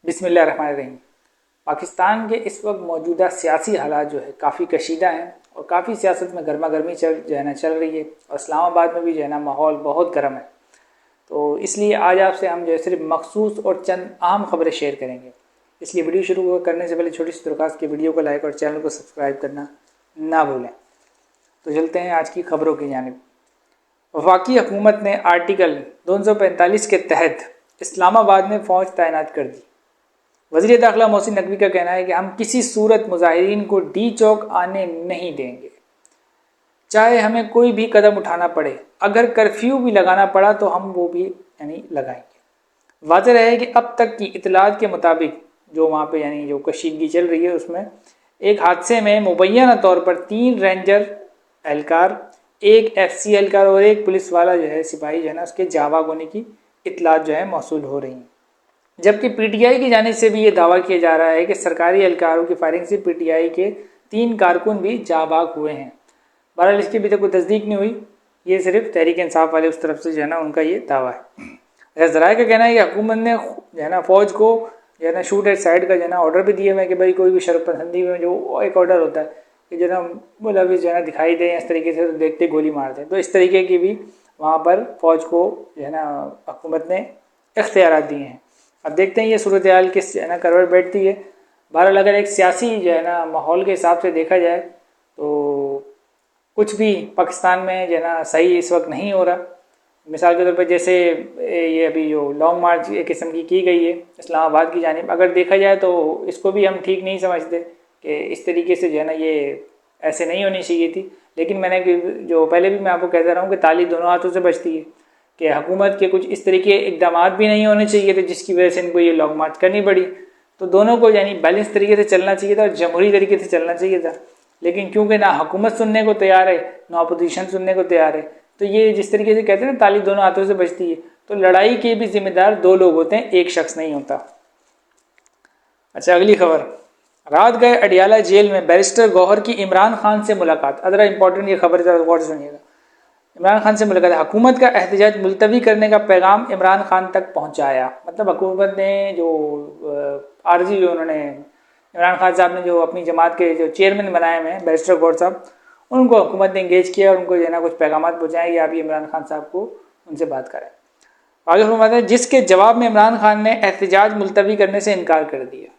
बिस्मिल्लाहिर्रहमानिर्रहीम। पाकिस्तान के इस वक्त मौजूदा सियासी हालात जो है काफ़ी कशीदा हैं और काफ़ी सियासत में गर्मा गर्मी चल रही है और इस्लामाबाद में भी जो है ना माहौल बहुत गर्म है। तो इसलिए आज आपसे हम जो है सिर्फ मखसूस और चंद अहम खबरें शेयर करेंगे। इसलिए वीडियो शुरू करने से पहले छोटी सी दरख्वास्त की वीडियो को लाइक और चैनल को सब्सक्राइब करना ना भूलें। तो चलते हैं आज की खबरों की जानिब। वफाकी हुकूमत ने आर्टिकल 245 के तहत इस्लामाबाद में फ़ौज तैनात कर दी। वज़ीर दाखिला मोहसिन नकवी का कहना है कि हम किसी सूरत मुजाहिरीन को डी चौक आने नहीं देंगे, चाहे हमें कोई भी कदम उठाना पड़े। अगर कर्फ्यू भी लगाना पड़ा तो हम वो भी लगाएंगे। वाज़ेह रहे कि अब तक की इतलात के मुताबिक जो वहाँ पे जो कशीदगी चल रही है उसमें एक हादसे में मुबैना तौर पर 3 रेंजर एहलकार, 1 FC एहलकार और 1 पुलिस वाला सिपाही उसके जावाक होने की इतलात मौसूल हो रही हैं। जबकि PTI की जानिब से भी ये दावा किया जा रहा है कि सरकारी एहलकारों की फायरिंग से PTI के 3 कारकुन भी जाबाक हुए हैं। बहरहाल इसकी अभी तक कोई तस्दीक नहीं हुई, ये सिर्फ तहरीक इंसाफ वाले उस तरफ से उनका ये दावा है। ज़राए का कहना है कि हुकूमत ने फ़ौज को शूट एट साइड का ऑर्डर भी दिया है कि भाई कोई भी शरपसंदी में जो एक ऑर्डर होता है कि मुलविस दिखाई दे इस तरीके से तो देखते गोली मार दें। तो इस तरीके की भी वहाँ पर फ़ौज को हुकूमत ने इख्तियारात दिए हैं। अब देखते हैं ये सूरत हाल किस करवट बैठती है। बहरहाल अगर एक सियासी माहौल के हिसाब से देखा जाए तो कुछ भी पाकिस्तान में सही इस वक्त नहीं हो रहा। मिसाल के तौर पर जैसे ये अभी जो लॉन्ग मार्च एक किस्म की गई है इस्लामाबाद की जानिब, अगर देखा जाए तो इसको भी हम ठीक नहीं समझते कि इस तरीके से ये ऐसे नहीं होनी चाहिए थी। लेकिन मैंने जो पहले भी मैं आपको कहता रहा हूँ कि ताली दोनों हाथों से बचती है कि हुकूमत के कुछ इस तरीके इकदाम भी नहीं होने चाहिए थे जिसकी वजह से इनको ये लॉन्ग मार्च करनी पड़ी। तो दोनों को बैलेंस तरीके से चलना चाहिए था और जमहूरी तरीके से चलना चाहिए था। लेकिन क्योंकि ना हुकूमत सुनने को तैयार है ना अपोजिशन सुनने को तैयार है, तो ये जिस तरीके से कहते हैं ना ताली दोनों हाथों से बचती है, तो लड़ाई के भी जिम्मेदार 2 लोग होते हैं, एक शख्स नहीं होता। अच्छा, अगली खबर। रात गए अडियाला जेल में बैरिस्टर गौहर की इमरान खान से मुलाकात। अदरा इंपॉर्टेंट ये खबर गौर से सुनिएगा। इमरान खान से मुलाकात, हुकूमत का एहतजाज मुलतवी करने का पैगाम इमरान खान तक पहुंचाया। मतलब हुकूमत ने जो आरजी जो उन्होंने इमरान खान साहब ने जो अपनी जमात के जो चेयरमैन बनाए हुए हैं बैरिस्टर गौहर साहब, उनको हुकूमत ने इंगेज किया और उनको कुछ पैगाम पहुँचाए कि आप इमरान खान साहब को उनसे बात करें। आगे फरमाते हैं जिसके जवाब में इमरान खान ने एहतजाज मुलतवी करने से इनकार कर दिया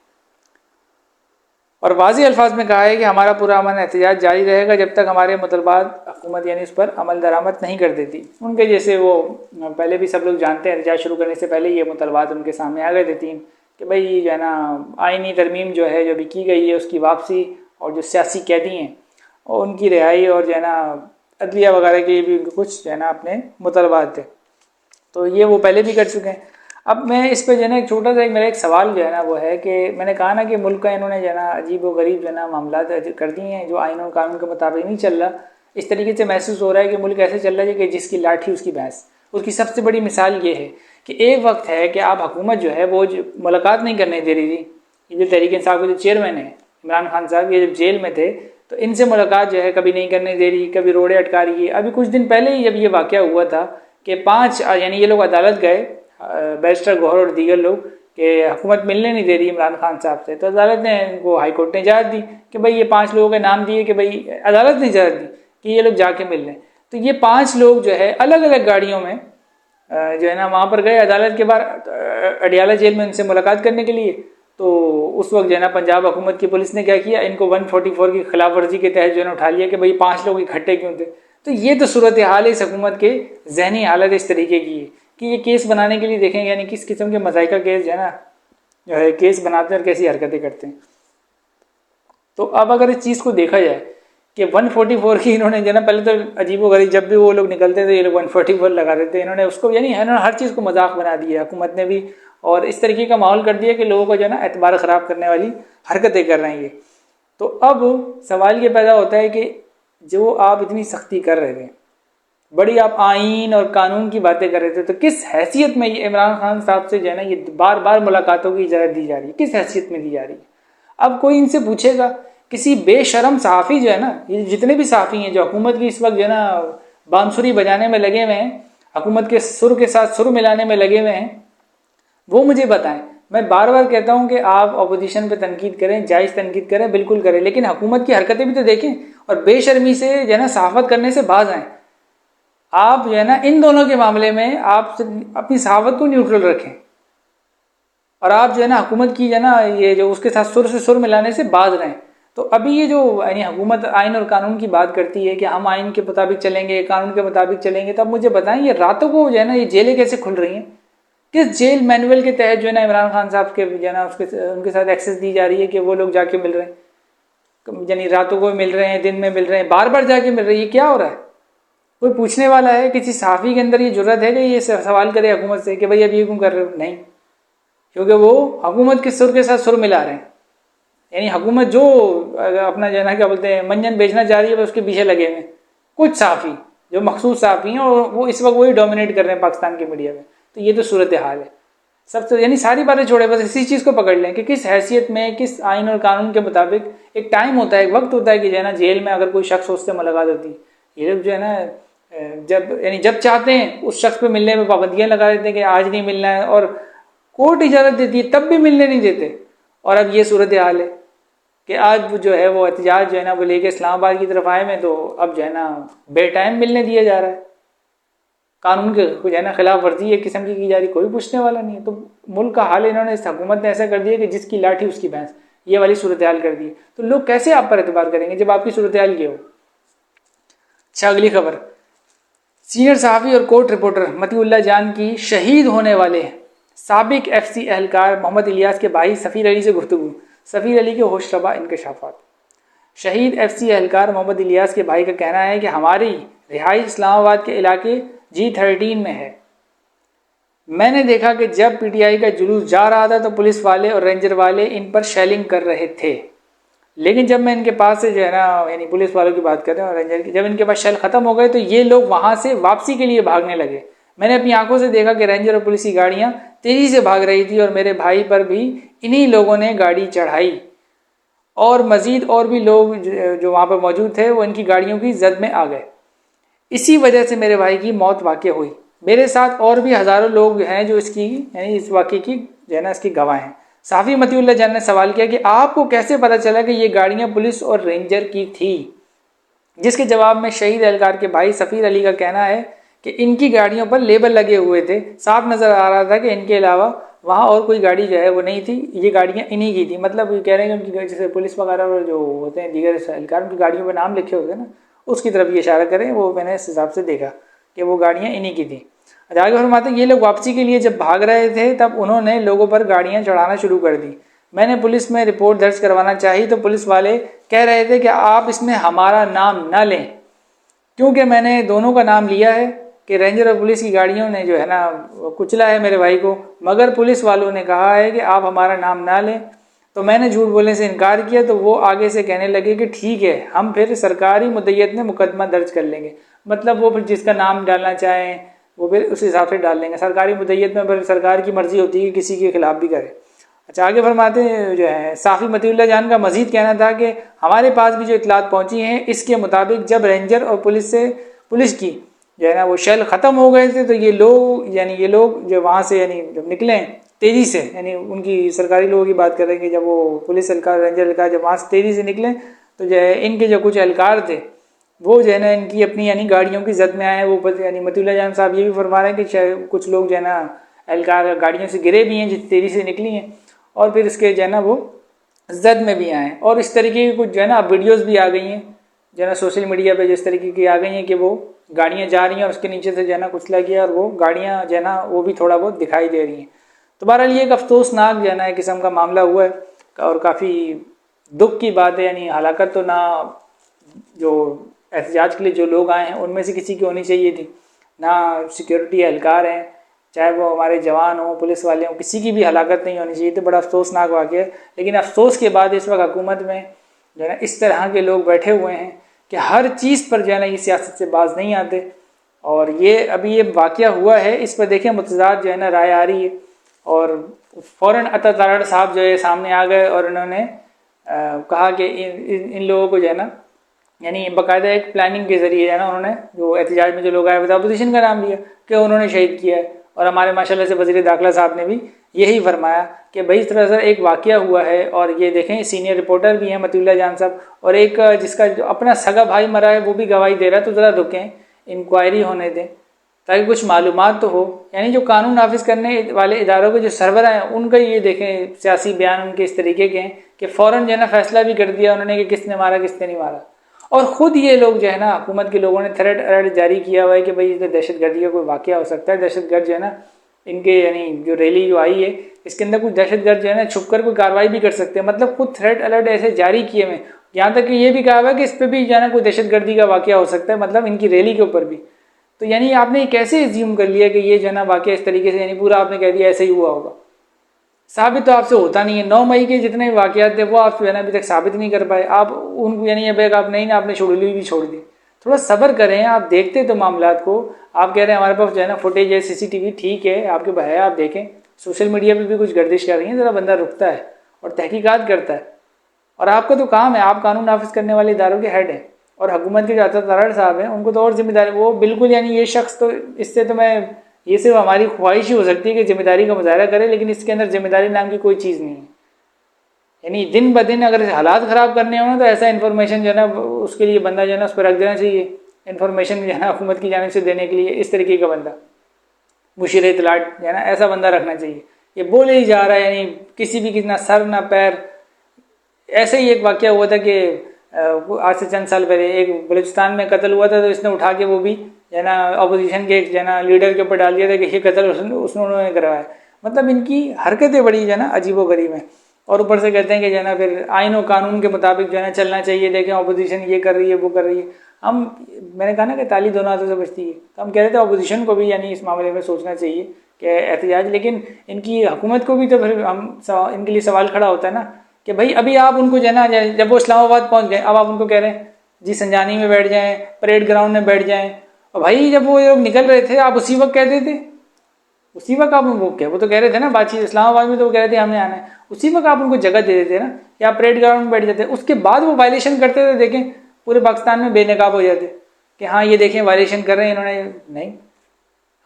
और वाज़ेह अल्फाज में कहा है कि हमारा पूरा अमन एहतजाज जारी रहेगा जब तक हमारे मुतलबात हुकूमत उस पर अमल दरामद नहीं कर देती। उनके जैसे वो पहले भी सब लोग जानते हैं, एहतजाज शुरू करने से पहले ये मुतलबात उनके सामने आ गए थे 3 कि भाई आइनी तरमीम जो भी की गई है उसकी वापसी और जो सियासी कैदी हैं और उनकी रिहाई और अदलिया वगैरह के भी कुछ अपने मुतलबात थे। तो ये वो पहले भी कर चुके हैं। अब मैं इस पर एक छोटा सा मेरा एक सवाल वो है कि मैंने कहा ना कि मुल्क का इन्होंने अजीब व गरीब मामला कर दिए हैं जो आइन और कानून के मुताबिक नहीं चल रहा। इस तरीके से महसूस हो रहा है कि मुल्क ऐसे चल रहा है कि जिसकी लाठी उसकी भैंस। उसकी सबसे बड़ी मिसाल ये है कि एक वक्त है कि आप हुकूमत वो मुलाकात नहीं करने दे रही थी। ये जो तहरीक इंसाफ के जो चेयरमैन है इमरान खान साहब, ये जब जेल में थे तो इनसे मुलाकात कभी नहीं करने दे रही, कभी रोड़े अटका रही है। अभी कुछ दिन पहले ही जब ये वाक़या हुआ था कि 5 ये लोग अदालत गए, बैरिस्टर गौहर और दीगर लोग, कि हुकूमत मिलने नहीं दे रही इमरान खान साहब से, तो अदालत ने इनको हाई कोर्ट ने इजाज़त दी कि भाई ये 5 लोगों के नाम दिए कि भाई अदालत ने इजाज़त दी कि ये लोग जाके मिल लें। तो ये 5 लोग अलग अलग गाड़ियों में वहाँ पर गए अदालत के बाहर अडियाला जेल में उनसे मुलाकात करने के लिए। तो उस वक्त पंजाब हुकूमत की पुलिस ने क्या किया, इनको 144 की खिलाफ वर्जी के तहत उठा लिया कि भाई 5 लोग इकट्ठे क्यों थे। तो ये तो सूरत हाल है इस हुकूमत के जहनी हालत इस तरीके की है कि ये केस बनाने के लिए देखें किस किस्म के मज़ाइक का केस केस बनाते हैं और कैसी हरकतें करते हैं। तो अब अगर इस चीज़ को देखा जाए कि 144 की इन्होंने पहले तो अजीबोगरीब, जब भी वो लोग निकलते थे ये लोग 144 लगा देते, इन्होंने उसको इन्होंने हर चीज़ को मजाक बना दिया हुकूमत ने भी, और इस तरीके का माहौल कर दिया कि लोगों को एतबार ख़राब करने वाली हरकतें कर रहे हैं ये। तो अब सवाल ये पैदा होता है कि जो आप इतनी सख्ती कर रहे थे, बड़ी आप आइन और कानून की बातें कर रहे थे, तो किस हैसियत में ये इमरान खान साहब से ये बार बार मुलाकातों की इजाज़त दी जा रही है, किस हैसियत में दी जा रही है। अब कोई इनसे पूछेगा, किसी बेशरम सहाफ़ी ये जितने भी सहाफ़ी हैं जो हुकूमत की इस वक्त बांसुरी बजाने में लगे हुए हैं, हुकूमत के सुर के साथ सुर मिलाने में लगे हुए हैं, वो मुझे बताएं मैं बार बार कहता हूं कि आप अपोजिशन पे तनकीद करें, जायज़ तनकीद करें, बिल्कुल करें, लेकिन हुकूमत की हरकतें भी तो देखें और बेशर्मी से जो है ना सहाफत करने से बाज आएँ। आप जो है ना इन दोनों के मामले में आप अपनी सहाफत को न्यूट्रल रखें और आप जो है ना हुकूमत की जो है ना ये जो उसके साथ सुर से सुर मिलाने से बाज रहें। तो अभी ये जो यानी हुकूमत आइन और कानून की बात करती है कि हम आइन के मुताबिक चलेंगे, कानून के मुताबिक चलेंगे, तो अब मुझे बताएं ये रातों को जो है ना ये जेलें कैसे खुल रही हैं? किस जेल मैनुअल के तहत जो है ना इमरान खान साहब के जो है ना उनके साथ एक्सेस दी जा रही है कि वो लोग जाके मिल रहे हैं, यानी रातों को मिल रहे हैं, दिन में मिल रहे हैं, बार बार जाके मिल रही है, क्या हो रहा है? कोई पूछने वाला है? किसी सहाफ़ी के अंदर ये जुर्रत है कि ये सवाल करे हुकूमत से कि भाई अब ये क्यों कर रहे हो? नहीं, क्योंकि वो हुकूमत के सुर के साथ सुर मिला रहे हैं। यानी हुकूमत जो अपना जो है ना क्या बोलते हैं मंजन बेचना चाह रही है, उसके पीछे लगे हुए कुछ सहाफ़ी जो मखसूस सहाफ़ी हैं और वो इस वक्त वही डोमिनेट कर रहे हैं पाकिस्तान की मीडिया में। तो ये तो सूरत हाल है सबसे, यानी सारी बातें छोड़े, बस इसी चीज़ को पकड़ लें कि किस हैसियत में, किस आइन और कानून के मुताबिक एक टाइम होता है, एक वक्त होता है कि जो है ना जेल में अगर कोई शख्स उससे मुलाकात होती है, ये लोग जो है ना जब चाहते हैं उस शख्स पे मिलने में पाबंदियां लगा देते हैं कि आज नहीं मिलना है, और कोर्ट इजाज़त देती है तब भी मिलने नहीं देते। और अब ये सूरत हाल है कि आज जो है वो एहतजाज जो है ना वो लेके इस्लामाबाद की तरफ आए में, तो अब जो है ना बेटाइम मिलने दिया जा रहा है, कानून के जो है ना खिलाफ वर्जी एक किस्म की जा रही, कोई पूछने वाला नहीं है। तो मुल्क का हाल इन्होंने, इस हुकूमत ने ऐसा कर दिया कि जिसकी लाठी उसकी भैंस, ये वाली सूरत हाल कर दी। तो लोग कैसे आप पर एतबार करेंगे जब आपकी सूरत हाल ये हो? अच्छा, अगली खबर, सीनियर सहाफ़ी और कोर्ट रिपोर्टर मतीउल्लाह जान की शहीद होने वाले साबिक FC एहलकार मोहम्मद इलियास के भाई सफ़ीर अली से गुफ्तगू, सफ़ीर अली के होशरबा इंकशाफात। शहीद FC एहलकार मोहम्मद इलियास के भाई का कहना है कि हमारी रिहाइश इस्लामाबाद के इलाके G13 में है। मैंने देखा कि जब PTI का जुलूस जा रहा था तो पुलिस वाले और रेंजर वाले इन पर शेलिंग कर रहे थे, लेकिन जब मैं इनके पास से जो है ना, यानी पुलिस वालों की बात कर रहे हैं और रेंजर की, जब इनके पास शेल खत्म हो गए तो ये लोग वहां से वापसी के लिए भागने लगे। मैंने अपनी आंखों से देखा कि रेंजर और पुलिस की गाड़ियां तेजी से भाग रही थी और मेरे भाई पर भी इन्हीं लोगों ने गाड़ी चढ़ाई और मजीद और भी लोग जो वहां पर मौजूद थे वो इनकी गाड़ियों की जद में आ गए। इसी वजह से मेरे भाई की मौत वाक़ हुई। मेरे साथ और भी हज़ारों लोग हैं जो इसकी, यानी इस वाक़े की जो है ना इसकी गवाह हैं। साफ़ी मतीउल्लाह जान ने सवाल किया कि आपको कैसे पता चला कि ये गाड़ियाँ पुलिस और रेंजर की थी? जिसके जवाब में शहीद एहलकार के भाई सफ़ीर अली का कहना है कि इनकी गाड़ियों पर लेबल लगे हुए थे, साफ नज़र आ रहा था कि इनके अलावा वहाँ और कोई गाड़ी जो है वो नहीं थी, ये गाड़ियाँ इन्हीं की थी। मतलब ये कह रहे हैं कि उनकी जैसे पुलिस वगैरह जो होते हैं दीगर एहलकार, उनकी गाड़ियों पर नाम लिखे होते हैं ना, उसकी तरफ ये इशारा करें, वो मैंने इस हिसाब से देखा कि वो गाड़ियाँ इन्हीं की थी। आगे फरमाते हैं ये लोग वापसी के लिए जब भाग रहे थे तब उन्होंने लोगों पर गाड़ियाँ चढ़ाना शुरू कर दी। मैंने पुलिस में रिपोर्ट दर्ज करवाना चाही तो पुलिस वाले कह रहे थे कि आप इसमें हमारा नाम ना लें, क्योंकि मैंने दोनों का नाम लिया है कि रेंजर और पुलिस की गाड़ियों ने जो है ना कुचला है मेरे भाई को, मगर पुलिस वालों ने कहा है कि आप हमारा नाम ना लें। तो मैंने झूठ बोलने से इनकार किया, तो वो आगे से कहने लगे कि ठीक है, हम फिर सरकारी मुद्दत में मुकदमा दर्ज कर लेंगे। मतलब वो फिर जिसका नाम डालना चाहें वो फिर उस हिसाब से डाल लेंगे। सरकारी मुद्दत में फिर सरकार की मर्जी होती है कि किसी के खिलाफ भी करे। अच्छा, आगे फरमाते जो है साफ़ी मतीउल्लाह जान का मजीद कहना था कि हमारे पास भी जो इतलात पहुंची हैं इसके मुताबिक जब रेंजर और पुलिस की जो है ना वो शेल ख़त्म हो गए थे तो ये लोग जो वहाँ से यानी जब निकले तेज़ी से, यानी उनकी सरकारी लोगों की बात कर रहे हैं कि जब वो पुलिस एहलकार रेंजर एहलकार जब वहाँ से तेज़ी से निकले तो जो है इनके जो कुछ एहलकार थे वो जो है ना इनकी अपनी यानी गाड़ियों की जद में आए। वो यानी मतीउल्लाह जान साहब ये भी फरमा रहे हैं कि कुछ लोग जो है ना एहलकार गाड़ियों से गिरे भी हैं जिस तेज़ी से निकली हैं और फिर इसके जो है ना वो जद में भी आए। और इस तरीके की कुछ जो है ना वीडियोज़ भी आ गई हैं जो है ना सोशल मीडिया पर जिस तरीके की आ गई हैं कि वो गाड़ियाँ जा रही हैं और उसके नीचे से जो है ना कुचला गया और वो गाड़ियाँ जो है ना वो भी थोड़ा बहुत दिखाई दे रही हैं। तो बहरहाल ये एक अफसोसनाक जो है ना एक किस्म का मामला हुआ है और काफ़ी दुख की बात है। यानी हलाकत तो ना जो एहतजाज के लिए जो लोग आए हैं उनमें से किसी की होनी चाहिए थी, ना सिक्योरिटी एहलकार हैं, चाहे वो हमारे जवान हों पुलिस वाले हों, किसी की भी हलाकत नहीं होनी चाहिए। तो बड़ा अफसोसनाक वाक़या है। लेकिन अफसोस के बाद इस वक्त हुकूमत में जो है ना इस तरह के लोग बैठे हुए हैं कि हर चीज़ पर जो है ना ये सियासत से बाज नहीं आते। और ये अभी ये वाक़या हुआ है, इस पर देखें मुतज़ाद जो है ना राय आ रही है और फ़ौरन अता तारड़ साहब जो है सामने आ गए और उन्होंने कहा कि इन लोगों को जो है ना यानी बाकायदा एक प्लानिंग के ज़रिए जो है ना उन्होंने जो एहतजाज में जो लोग आए थे अपोजिशन का नाम लिया कि उन्होंने शहीद किया है और हमारे माशाल्लाह से वज़ीर दाखिला साहब ने भी यही फरमाया कि भाई इस तरह से एक वाक़या हुआ है। और ये देखें सीनियर रिपोर्टर भी हैं मतीउल्लाह जान साहब, और एक जिसका जो अपना सगा भाई मरा है वो भी गवाही दे रहा है। तो ज़रा रुकें, इंक्वायरी होने दें ताकि कुछ मालूमात तो हो। यानी जो कानून नाफिज करने वाले इदारों के जो सरबरा हैं उनका ये देखें सियासी बयान उनके इस तरीके के हैं कि फ़ौरन जो है ना फैसला भी कर दिया उन्होंने कि किसने मारा किसने नहीं मारा। और ख़ुद ये लोग जो है ना हुकूमत के लोगों ने थ्रेट अलर्ट जारी किया हुआ है कि भाई इसमें दहशतगर्दी का कोई वाक़या हो सकता है। दहशतगर्द जो है ना इनके यानी जो रैली जो आई है इसके अंदर कुछ दहशतगर्द जो है ना छुप कर कोई कार्रवाई भी कर सकते हैं। मतलब खुद थ्रेट अलर्ट ऐसे जारी किए हुए, यहाँ तक कि ये भी कहा हुआ है कि इस पर भी जो है ना कोई दहशतगर्दी का वाक़या हो सकता है, मतलब इनकी रैली के ऊपर भी। तो यानी आपने कैसे एज्यूम कर लिया कि ये जो है ना वाक़या इस तरीके से, यानी पूरा आपने कह दिया ऐसे ही हुआ होगा। साबित तो आपसे होता नहीं है। 9 मई के जितने वाक़यात थे वो आप जो है ना अभी तक साबित नहीं कर पाए। आप उनको यानी ये बैग आप नहीं ना आपने शुडली भी छोड़ दी। थोड़ा सब्र करें, आप देखते तो मामलात को। आप कह रहे हैं हमारे पास जो है ना फुटेज है, सीसीटीवी ठीक है आपके पास है, आप देखें। सोशल मीडिया पे भी कुछ गर्दिश कर रही है, ज़रा बंदा रुकता है और तहकीकात करता है। और आपका तो काम है, आप कानून नाफिज करने वाले इदारों के हेड हैं। और हुकूमत के जो तलड़ साहब हैं उनको तो और जिम्मेदारी, वो बिल्कुल यानी ये शख्स तो इससे तो मैं, ये सिर्फ हमारी ख्वाहिश ही हो सकती है कि जिम्मेदारी का मुजाहरा करे, लेकिन इसके अंदर जिम्मेदारी नाम की कोई चीज़ नहीं है। यानी दिन ब दिन अगर हालात ख़राब करने हो ना तो ऐसा इन्फॉर्मेशन जो है ना उसके लिए बंदा जो है ना उस पर रख देना चाहिए। इन्फॉर्मेशन जो है ना हुकूमत की जानिब से देने के लिए इस तरीके का बंदा, मुशीर इत्तलात जो है ना ऐसा बंदा रखना चाहिए। ये बोले ही जा रहा है, यानी किसी भी कितना सर ना पैर। ऐसे ही एक वाक़या हुआ था कि आज से चंद साल पहले एक बलूचिस्तान में कत्ल हुआ था, तो इसने उठा के वो भी जो है ना अपोजिशन के जो है ना लीडर के ऊपर डाल दिया था कि ये कत्ल उसने उन्होंने करवाया। मतलब इनकी हरकतें बड़ी जो है ना अजीबो गरीब हैं। और ऊपर से कहते हैं कि जो है ना फिर आइन और कानून के मुताबिक जो है ना चलना चाहिए। देखें अपोजिशन ये कर रही है वो कर रही है। मैंने कहा ना कि ताली दोनों हाथों से बचती है, तो हम कह रहे थे अपोजिशन को भी यानी इस मामले में सोचना चाहिए कि एहतिजाज, लेकिन इनकी हुकूमत को भी तो फिर इनके लिए सवाल खड़ा होता है ना कि भाई अभी आप उनको जो है ना, जब वो इस्लामाबाद पहुंच गए अब आप उनको कह रहे हैं जी संजानी में बैठ जाएं, परेड ग्राउंड में बैठ जाएं। और भाई जब वो लोग निकल रहे थे आप उसी वक्त कहते थे, उसी वक्त आप वो तो कह रहे थे ना बातचीत इस्लामाबाद में, तो वो कह रहे थे हमने आना है, उसी वक्त आप उनको जगह दे देते ना कि आप परेड ग्राउंड में बैठ जाते। उसके बाद वो वायलेशन करते थे, देखें पूरे पाकिस्तान में बेनकाब हो जाते कि हाँ ये देखें वायलेशन कर रहे हैं इन्होंने, नहीं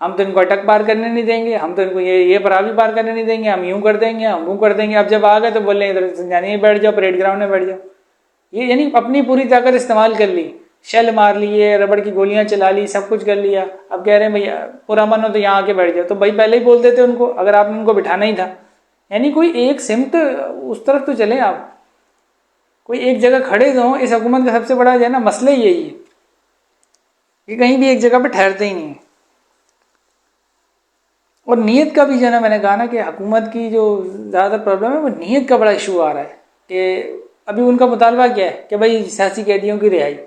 हम तो इनको अटक पार करने नहीं देंगे, हम तो इनको ये परावी पार करने नहीं देंगे, हम यूं कर देंगे हम वो कर देंगे। अब जब आ गए तो बोल रहे इधर संजानी में बैठ जाओ, परेड ग्राउंड में बैठ जाओ। ये यानी अपनी पूरी ताकत इस्तेमाल कर ली, शेल मार लिए, रबड़ की गोलियां चला ली, सब कुछ कर लिया। अब कह रहे हैं भैया पूरा मन हो तो यहाँ आके बैठ जाओ। तो भाई पहले ही बोल देते उनको अगर आपने उनको बिठाना ही था। यानी कोई एक सिमत उस तरफ तो चले, आप कोई एक जगह खड़े तो इस हुकूमत का सबसे बड़ा जो है ना मसला ही यही है कि कहीं भी एक जगह पे ठहरते ही नहीं है। और नीयत का भी जो है ना, मैंने कहा ना कि हुकूमत की जो ज़्यादातर प्रॉब्लम है वो नीयत का बड़ा इशू आ रहा है कि अभी उनका मुतालबा क्या है कि भाई सियासी कैदियों की रिहाई।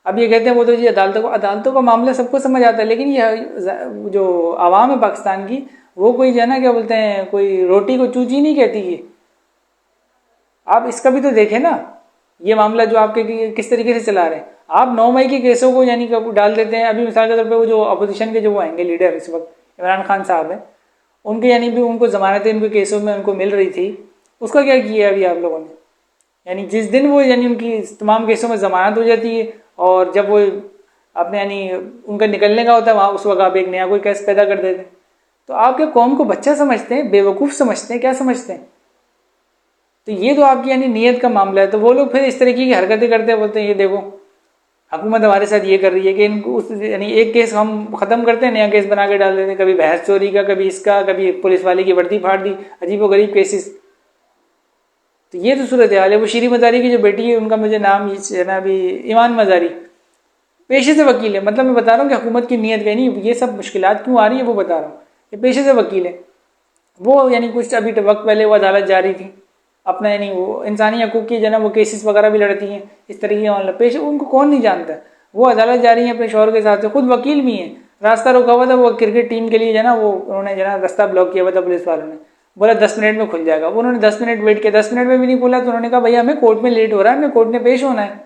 अब ये कहते हैं वो तो जी अदालतों का मामला सबको समझ आता है, लेकिन ये जो आवाम है पाकिस्तान की वो कोई जो है ना क्या बोलते हैं, कोई रोटी को चूची नहीं कहती है। आप इसका भी तो देखें ना, ये मामला जो आपके किस तरीके से चला रहे हैं आप। 9 मई के केसों को यानी डाल देते हैं। अभी मिसाल के तौर पर वो जो अपोजिशन के जो वो आएंगे लीडर इस वक्त इमरान खान साहब हैं, उनके यानी भी उनको ज़मानतें इनके केसों में उनको मिल रही थी, उसका क्या किया अभी आप लोगों ने। यानी जिस दिन वो यानी उनकी तमाम केसों में ज़मानत हो जाती है और जब वो अपने यानी उनका निकलने का होता है वहाँ उस वक्त आप एक नया कोई केस पैदा कर देते हैं। तो आप क्या कौम को बच्चा समझते हैं, बेवकूफ़ समझते हैं, क्या समझते हैं। तो ये तो आपकी यानी नीयत का मामला है। तो वो लोग फिर इस तरीके की हरकतें करते हैं, बोलते हैं ये देखो हुकूमत हमारे साथ ये कर रही है कि इनको उस यानी एक केस हम ख़त्म करते हैं नया केस बना के डाल देते हैं, कभी भैंस चोरी का, कभी इसका, कभी पुलिस वाले की वर्दी फाड़ दी, अजीब व गरीब केसेस। तो ये तो सूरत हाल है। वो शीरी मज़ारी की जो बेटी है उनका मुझे नाम है ना अभी ईमान मज़ारी, पेशे से वकील है। मतलब मैं बता रहा हूँ कि हुकूमत की नीयत का नहीं, ये सब मुश्किलात क्यों आ रही है वो बता रहा हूँ। ये पेशे से वकील है वो, यानी कुछ अभी वक्त पहले वो अदालत जा रही थी अपना, यानी वो इंसानी हकूक़ की जो ना वो केसेस वगैरह भी लड़ती हैं इस तरीके के मामला पेश, उनको कौन नहीं जानता। वो अदालत जा रही है अपने शौहर के साथ, खुद वकील भी हैं। रास्ता रोका हुआ था वो क्रिकेट टीम के लिए जो ना, वो उन्होंने जो ना रास्ता ब्लॉक किया हुआ था, पुलिस वालों ने बोला 10 मिनट में खुल जाएगा। वो उन्होंने 10 मिनट वेट किया, 10 मिनट में भी नहीं खुला तो उन्होंने कहा भैया हमें कोर्ट में लेट हो रहा है, हमें कोर्ट में पेश होना है।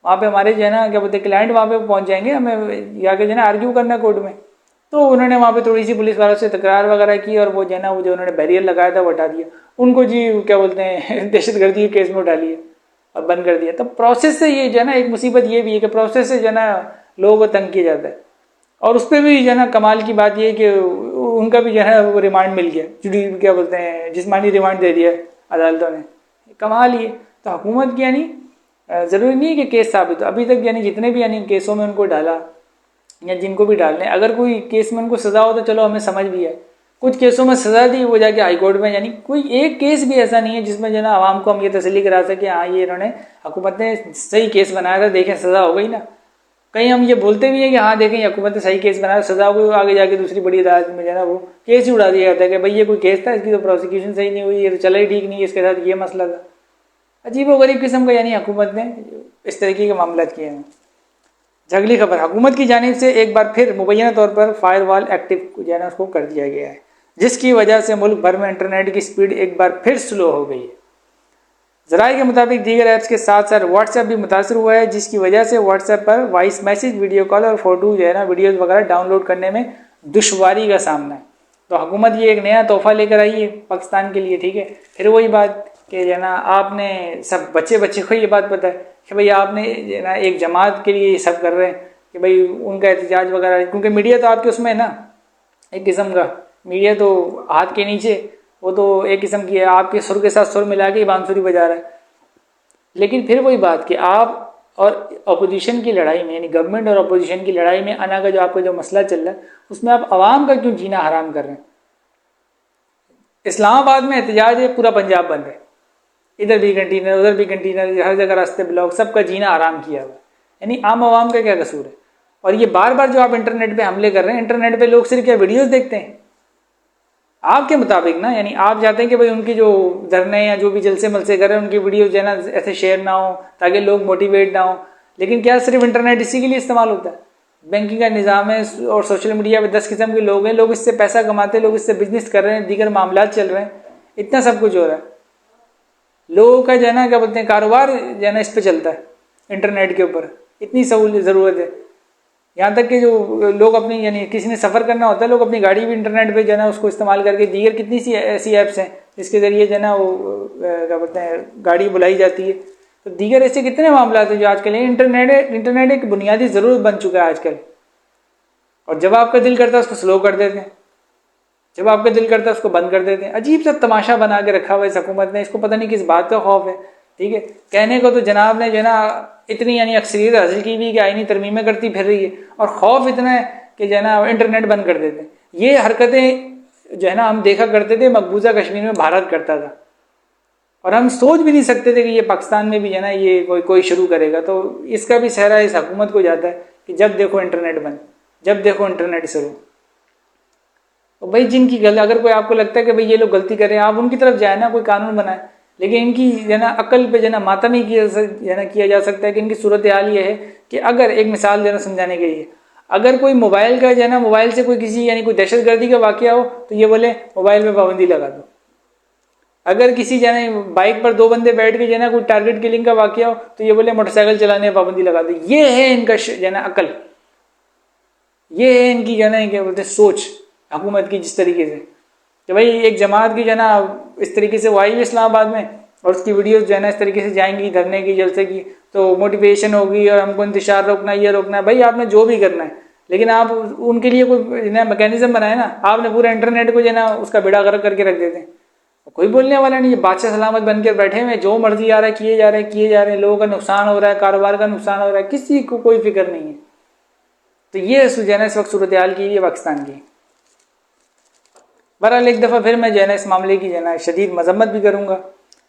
वहाँ पे हमारे जो है ना क्या बोलते क्लाइंट वहाँ पे पहुँच जाएंगे, हमें जाके जो है ना आर्ग्यू करना है कोर्ट में। तो उन्होंने वहाँ पे थोड़ी सी पुलिस वालों से तकरार वगैरह की और वो जो है ना वो जो उन्होंने बैरियर लगाया था वो हटा दिया, उनको जी क्या बोलते हैं दहशतगर्दी के केस में उठा लिया और बंद कर दिया। तो प्रोसेस से ये जो है ना एक मुसीबत ये भी है कि प्रोसेस से जो है ना लोगों को तंग किया जाता है। और उस पर भी जो है ना कमाल की बात ये कि उनका भी जो है वो रिमांड मिल गया, क्या बोलते हैं, जिस्मानी रिमांड दे दिया अदालतों ने। कमाल ये तो हुकूमत की यानी ज़रूरी नहीं है कि केस साबित हो। अभी तक यानी जितने भी यानी केसों में उनको डाला या जिनको भी डालने, अगर कोई केस में उनको सज़ा हो तो चलो हमें समझ भी है। कुछ केसों में सज़ा दी वो जाके हाई कोर्ट में, यानी कोई एक केस भी ऐसा नहीं है जिसमें जो है ना आवाम को हम ये तसल्ली करा सके हाँ ये इन्होंने हुकूमत ने सही केस बनाया था, देखें सज़ा हो गई ना। कहीं हम ये बोलते भी हैं कि हाँ देखें हुकूमत ने सही केस बनाया, सज़ा हो गई, आगे जाके दूसरी बड़ी अदालत में जो है ना वो केस ही उड़ा दिया जाता है कि भाई ये कोई केस था, इसकी तो प्रोसिक्यूशन सही नहीं हुई, ये तो चला ही ठीक नहीं, इसके साथ ये मसला था। अजीब व गरीब किस्म का यानी हुकूमत ने इस तरीके के मामला किए हैं। अगली खबर, हुकूमत की जानिब से एक बार फिर मुबैना तौर पर फायरवॉल एक्टिव जो है ना उसको कर दिया गया है, जिसकी वजह से मुल्क भर में इंटरनेट की स्पीड एक बार फिर स्लो हो गई है। ज़राए के मुताबिक दीगर ऐप्स के साथ साथ व्हाट्सएप भी मुतासर हुआ है, जिसकी वजह से व्हाट्सएप पर वॉइस मैसेज, वीडियो कॉल और फोटो जो है ना वीडियोज़ वगैरह डाउनलोड करने में दुश्वारी का सामना है। तो हुकूमत ये एक नया तोहफा लेकर आई है पाकिस्तान के लिए, ठीक है। फिर वही बात कि जो है ना आपने सब बच्चे को ये बात पता है कि भाई आपने जो है ना एक जमात के लिए ये सब कर रहे हैं कि भाई उनका एहतजाज वगैरह, क्योंकि मीडिया तो आपके उसमें है ना एक किस्म का, मीडिया तो हाथ के नीचे, वो तो एक किस्म की है, आपके सुर के साथ सुर मिला के ही बांसुरी बजा रहा है। लेकिन फिर वही बात कि आप और अपोजिशन की लड़ाई में, यानी गवर्नमेंट और अपोजिशन की लड़ाई में आना का जो आपका जो मसला चल रहा है उसमें आप आवाम का क्यों जीना हराम कर रहे हैं। इस्लामाबाद में एहतजाज है, पूरा पंजाब बंद है, इधर भी कंटेनर उधर भी कंटेनर, हर जगह रास्ते ब्लॉक, सबका जीना आराम किया हुआ है। यानी आम आवाम का क्या कसूर है। और ये बार बार जो आप इंटरनेट पे हमले कर रहे हैं, इंटरनेट पे लोग सिर्फ क्या वीडियोस देखते हैं आपके मुताबिक ना, यानी आप चाहते हैं कि भाई उनकी जो धरने या जो भी जलसे मलसे कर रहे हैं उनकी वीडियो जो है ना ऐसे शेयर ना हो ताकि लोग मोटिवेट ना हो। लेकिन क्या सिर्फ इंटरनेट इसी के लिए इस्तेमाल होता है? बैंकिंग का निज़ाम है और सोशल मीडिया पे 10 किस्म के लोग हैं, लोग इससे पैसा कमाते हैं, लोग इससे बिजनेस कर रहे हैं, दीगर मामला चल रहे हैं, इतना सब कुछ हो रहा है। लोगों का जो है ना क्या बोलते हैं कारोबार जो है ना इस पर चलता है, इंटरनेट के ऊपर इतनी सहूलियत ज़रूरत है। यहाँ तक कि जो लोग अपनी यानी किसी ने सफ़र करना होता है, लोग अपनी गाड़ी भी इंटरनेट पे जो है ना उसको इस्तेमाल करके, दीगर कितनी सी ऐसी ऐप्स हैं जिसके ज़रिए जो है ना वो क्या बोलते हैं गाड़ी बुलाई जाती है। तो दीगर ऐसे कितने मामला हैं जो आजकल इंटरनेट एक बुनियादी ज़रूरत बन चुका है आजकल। और जब आपका दिल करता है उसको स्लो कर देते हैं, जब आपका दिल करता है उसको बंद कर देते हैं। अजीब सा तमाशा बना के रखा हुआ है इस हुकूमत ने, इसको पता नहीं किस बात का खौफ है। ठीक है, कहने को तो जनाब ने जो है ना इतनी यानी अक्सरियत हासिल की भी कि आईनी तरमीमें करती फिर रही है, और खौफ इतना है कि जो है ना इंटरनेट बंद कर देते हैं। ये हरकतें जो है ना हम देखा करते थे, मकबूजा कश्मीर में भारत करता था, और हम सोच भी नहीं सकते थे कि ये पाकिस्तान में भी जो है ना ये कोई शुरू करेगा। तो इसका भी सहरा इस हुकूमत को जाता है कि जब देखो इंटरनेट बंद, जब देखो इंटरनेट शुरू। तो भाई जिनकी गलती, अगर कोई आपको लगता है कि भाई ये लोग गलती कर रहे हैं, आप उनकी तरफ जाए ना, कोई कानून बनाए। लेकिन इनकी जो ना अकल पे जो ना मातम ही किया जा सकता है कि इनकी सूरत हाल ये है कि अगर एक मिसाल देना समझाने के लिए, अगर कोई मोबाइल का जो है ना मोबाइल से कोई किसी यानी कोई दहशतगर्दी का वाकया हो तो ये बोले मोबाइल में पाबंदी लगा दो। अगर किसी जो है बाइक पर 2 बंदे बैठ के जो है ना कोई टारगेट किलिंग का वाकया हो तो ये बोले मोटरसाइकिल चलाने में पाबंदी लगा दो। ये है इनका जो है ना अकल, ये है इनकी जो है ना क्या बोलते सोच हुकूमत की, जिस तरीके से कि भाई एक जमात की जो है ना इस तरीके से वो आई इस्लामाबाद में और उसकी वीडियोस जो है ना इस तरीके से जाएंगी धरने की जलसे की, तो मोटिवेशन होगी और हमको इंतशार रोकना है, ये रोकना है। भाई आपने जो भी करना है, लेकिन आप उनके लिए कोई ना मैकेनिज्म बनाए ना। आपने पूरा इंटरनेट को जो है ना उसका बेड़ा गर्क करके रख देते हैं, कोई बोलने वाला नहीं। बादशाह सलामत बनकर बैठे हुए, जो मर्जी आ रहा है किए जा रहे हैं, लोगों का नुकसान हो रहा है, कारोबार का नुकसान हो रहा है, किसी को कोई फिक्र नहीं है। तो ये जो है ना इस वक्त सूरत हाल की है पाकिस्तान की। बहरहाल एक दफ़ा फिर मैं जो है ना इस मामले की जो है ना शदीद मजम्मत भी करूँगा,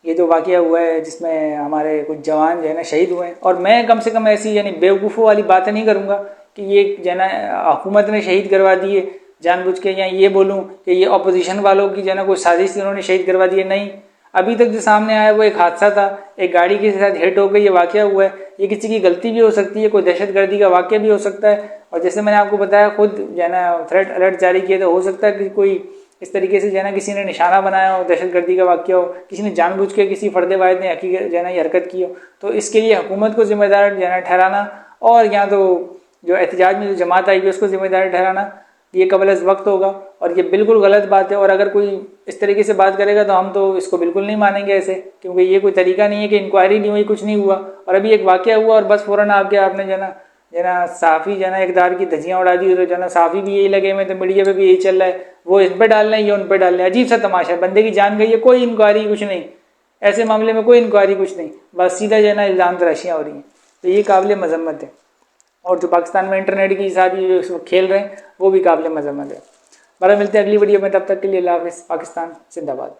ये जो वाक़या हुआ है जिसमें हमारे कुछ जवान जो है ना शहीद हुए हैं। और मैं कम से कम ऐसी यानी बेवकूफ़ों वाली बातें नहीं करूँगा कि ये जो है ना हुकूमत ने शहीद करवा दिए जानबूझ के, या ये बोलूँ कि ये अपोजिशन वालों की जो है ना कोई साजिश थी उन्होंने शहीद करवा दिए। नहीं, अभी तक जो सामने आया वो एक हादसा था, एक गाड़ी के साथ हिट हो गई, ये वाक़या हुआ है। ये किसी की गलती भी हो सकती है, कोई दहशतगर्दी का वाक़या भी हो सकता है। और जैसे मैंने आपको बताया खुद जो है ना थ्रेट अलर्ट जारी किया, तो हो सकता है कि कोई इस तरीके से जो है ना किसी ने निशाना बनाया हो, दहशतगर्दी का वाक़या हो, किसी ने जानबूझ के किसी फर्द वाहिद ने हकीकत जो है ना ये हरकत की हो। तो इसके लिए हुकूमत को जिम्मेदार जो है ना ठहराना, और या तो जो एहतजाज में जो जमात आई है उसको जिम्मेदार ठहराना, ये कबल अज़ वक्त होगा। और ये बिल्कुल गलत बात है। और अगर कोई इस तरीके से बात करेगा तो हम तो इसको बिल्कुल नहीं मानेंगे ऐसे, क्योंकि ये कोई तरीका नहीं है कि इंक्वायरी नहीं हुई, कुछ नहीं हुआ और अभी एक वाक़या हुआ और बस फ़ौरन आपने जो है ना जो ना साफ़ी जो ना इकदार की धज्जियाँ उड़ा दी, तो जो ना साफ़ी भी यही लगे हुए, तो मीडिया पे भी यही चल रहा है, वो इन पर डाल रहे हैं, ये उन पर डाल रहे हैं। अजीब सा तमाशा है, बंदे की जान गई है, कोई इंक्वायरी कुछ नहीं, ऐसे मामले में कोई इंक्वायरी कुछ नहीं, बस सीधा जो है ना इल्ज़ाम तराशियाँ हो रही हैं। तो ये काबिल मजम्मत है। और जो पाकिस्तान में इंटरनेट की साथ ही जो खेल रहे हैं वो भी काबिल मजम्मत है। बड़ा मिलते हैं अगली वीडियो में, तब तक के लिए अल्लाह हाफ़िज़। पाकिस्तान जिंदाबाद।